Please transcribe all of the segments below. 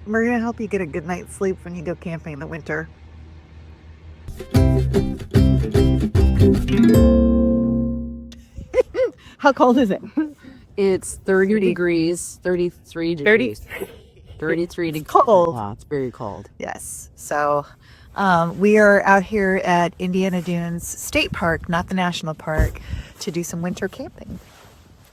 We're going to help you get a good night's sleep when you go camping in the winter. How cold is it? It's 30 degrees, 33 degrees. 33 degrees. Cold. Wow, it's very cold. Yes. So we are out here at Indiana Dunes State Park, not the national park, to do some winter camping.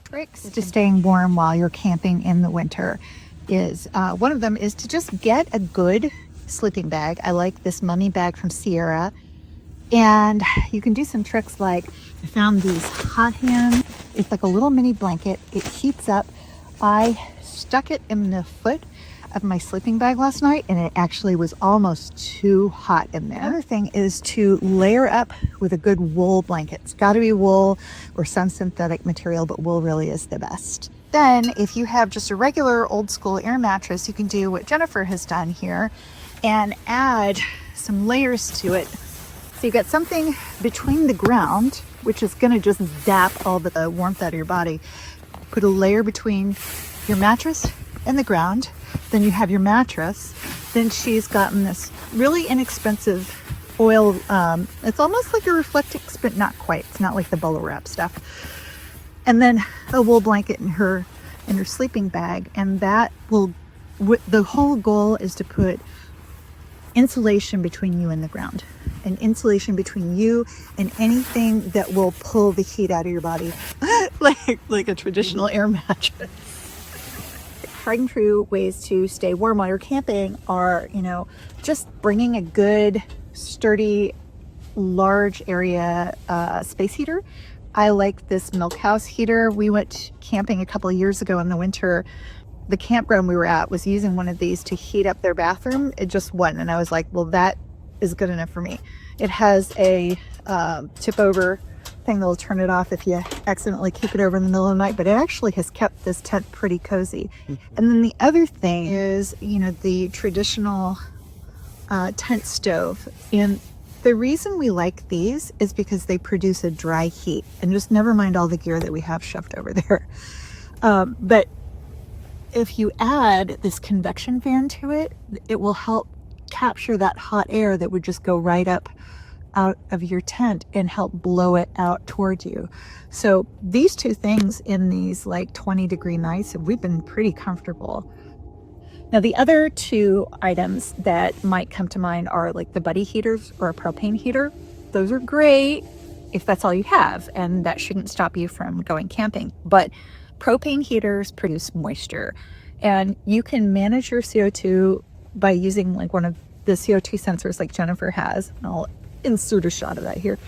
Tricks to staying warm while you're camping in the winter is one of them is to just get a good sleeping bag. I like this mummy bag from Sierra, and you can do some tricks like I found these hot hands. It's like a little mini blanket. It heats up. I stuck it in the foot of my sleeping bag last night, and it actually was almost too hot in there. Another thing is to layer up with a good wool blanket. It's got to be wool or some synthetic material, but wool really is the best. Then if you have just a regular old school air mattress, you can do what Jennifer has done here and add some layers to it. So you got something between the ground, which is going to just zap all the warmth out of your body. Put a layer between your mattress and the ground. Then you have your mattress. Then she's gotten this really inexpensive foil. It's almost like a Reflectix, but not quite. It's not like the bubble wrap stuff. And then a wool blanket in her sleeping bag. And that will, the whole goal is to put insulation between you and the ground, and insulation between you and anything that will pull the heat out of your body, like a traditional air mattress. Tried and true ways to stay warm while you're camping are, just bringing a good, sturdy, large area space heater. I like this Milk House heater. We went camping a couple of years ago in the winter. The campground we were at was using one of these to heat up their bathroom. It just won, and I was like, well, that is good enough for me. It has a tip over thing that'll turn it off if you accidentally keep it over in the middle of the night, but it actually has kept this tent pretty cozy. And then the other thing is, the traditional tent stove. And the reason we like these is because they produce a dry heat, and just never mind all the gear that we have shoved over there. But if you add this convection fan to it, it will help capture that hot air that would just go right up out of your tent and help blow it out towards you. So these two things in these like 20-degree nights, we've been pretty comfortable. Now the other two items that might come to mind are like the buddy heaters or a propane heater. Those are great if that's all you have, and that shouldn't stop you from going camping. But propane heaters produce moisture, and you can manage your CO2 by using like one of the CO2 sensors like Jennifer has. I'll insert a shot of that here.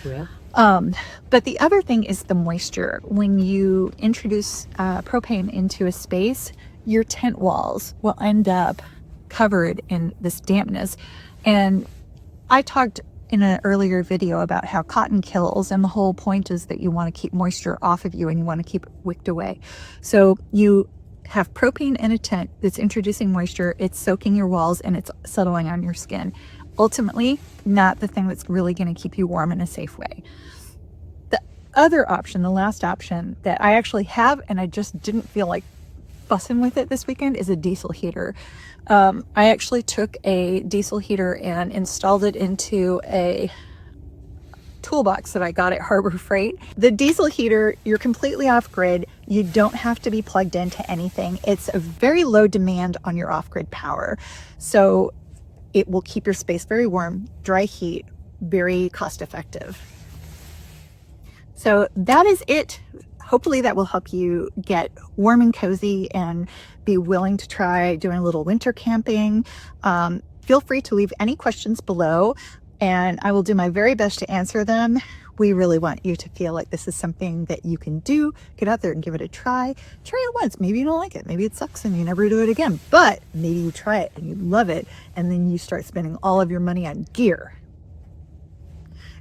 Yeah. But the other thing is the moisture. When you introduce propane into a space, your tent walls will end up covered in this dampness. And I talked in an earlier video about how cotton kills, and the whole point is that you want to keep moisture off of you and you want to keep it wicked away. So you have propane in a tent that's introducing moisture, it's soaking your walls, and it's settling on your skin. Ultimately, not the thing that's really going to keep you warm in a safe way. The other option, the last option that I actually have, and I just didn't feel like fussing with it this weekend, is a diesel heater. I actually took a diesel heater and installed it into a toolbox that I got at Harbor Freight. The diesel heater, you're completely off grid. You don't have to be plugged into anything. It's a very low demand on your off-grid power. So it will keep your space very warm, dry heat, very cost effective. So that is it. Hopefully that will help you get warm and cozy and be willing to try doing a little winter camping. Feel free to leave any questions below, and I will do my very best to answer them. We really want you to feel like this is something that you can do. Get out there and give it a try. Try it once. Maybe you don't like it. Maybe it sucks and you never do it again. But maybe you try it and you love it, and then you start spending all of your money on gear.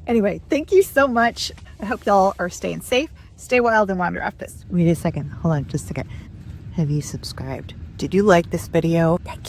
Anyway, thank you so much. I hope y'all are staying safe. Stay wild and wander off piste. Wait a second. Hold on just a second. Have you subscribed? Did you like this video? Thank